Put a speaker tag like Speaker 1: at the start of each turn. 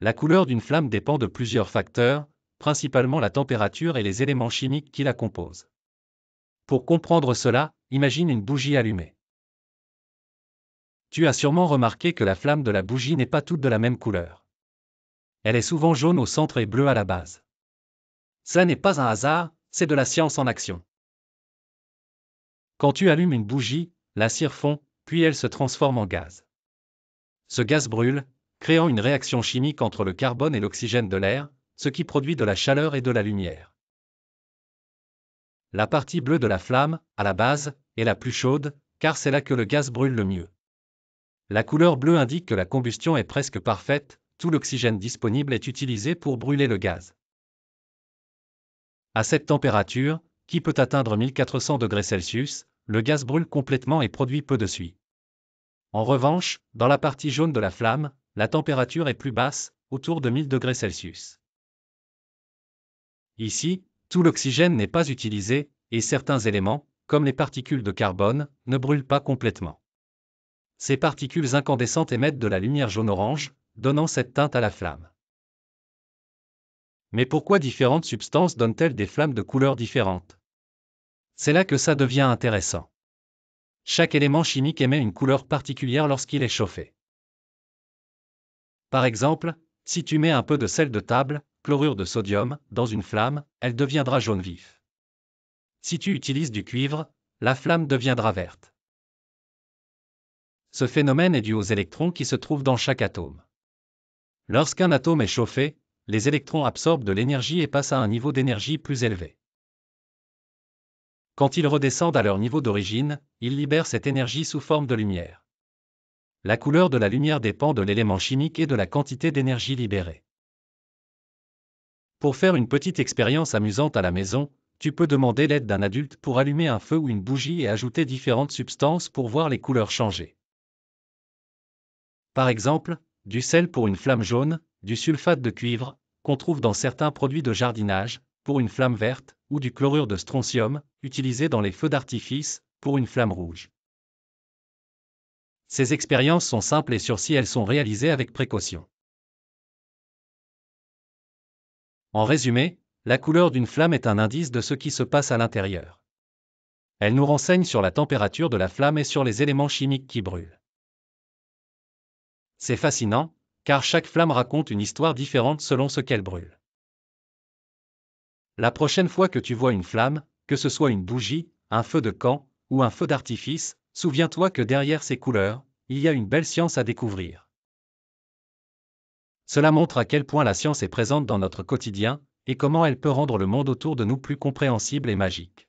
Speaker 1: La couleur d'une flamme dépend de plusieurs facteurs, principalement la température et les éléments chimiques qui la composent. Pour comprendre cela, imagine une bougie allumée. Tu as sûrement remarqué que la flamme de la bougie n'est pas toute de la même couleur. Elle est souvent jaune au centre et bleue à la base. Cela n'est pas un hasard, c'est de la science en action. Quand tu allumes une bougie, la cire fond, puis elle se transforme en gaz. Ce gaz brûle, créant une réaction chimique entre le carbone et l'oxygène de l'air, ce qui produit de la chaleur et de la lumière. La partie bleue de la flamme, à la base, est la plus chaude, car c'est là que le gaz brûle le mieux. La couleur bleue indique que la combustion est presque parfaite, tout l'oxygène disponible est utilisé pour brûler le gaz. À cette température, qui peut atteindre 1400 degrés Celsius, le gaz brûle complètement et produit peu de suie. En revanche, dans la partie jaune de la flamme, la température est plus basse, autour de 1000 degrés Celsius. Ici, tout l'oxygène n'est pas utilisé, et certains éléments, comme les particules de carbone, ne brûlent pas complètement. Ces particules incandescentes émettent de la lumière jaune-orange, donnant cette teinte à la flamme. Mais pourquoi différentes substances donnent-elles des flammes de couleurs différentes? C'est là que ça devient intéressant. Chaque élément chimique émet une couleur particulière lorsqu'il est chauffé. Par exemple, si tu mets un peu de sel de table, chlorure de sodium, dans une flamme, elle deviendra jaune vif. Si tu utilises du cuivre, la flamme deviendra verte. Ce phénomène est dû aux électrons qui se trouvent dans chaque atome. Lorsqu'un atome est chauffé, les électrons absorbent de l'énergie et passent à un niveau d'énergie plus élevé. Quand ils redescendent à leur niveau d'origine, ils libèrent cette énergie sous forme de lumière. La couleur de la lumière dépend de l'élément chimique et de la quantité d'énergie libérée. Pour faire une petite expérience amusante à la maison, tu peux demander l'aide d'un adulte pour allumer un feu ou une bougie et ajouter différentes substances pour voir les couleurs changer. Par exemple, du sel pour une flamme jaune, du sulfate de cuivre, qu'on trouve dans certains produits de jardinage, pour une flamme verte, ou du chlorure de strontium, utilisé dans les feux d'artifice, pour une flamme rouge. Ces expériences sont simples et sûres si elles sont réalisées avec précaution. En résumé, la couleur d'une flamme est un indice de ce qui se passe à l'intérieur. Elle nous renseigne sur la température de la flamme et sur les éléments chimiques qui brûlent. C'est fascinant, car chaque flamme raconte une histoire différente selon ce qu'elle brûle. La prochaine fois que tu vois une flamme, que ce soit une bougie, un feu de camp, ou un feu d'artifice, souviens-toi que derrière ces couleurs, il y a une belle science à découvrir. Cela montre à quel point la science est présente dans notre quotidien, et comment elle peut rendre le monde autour de nous plus compréhensible et magique.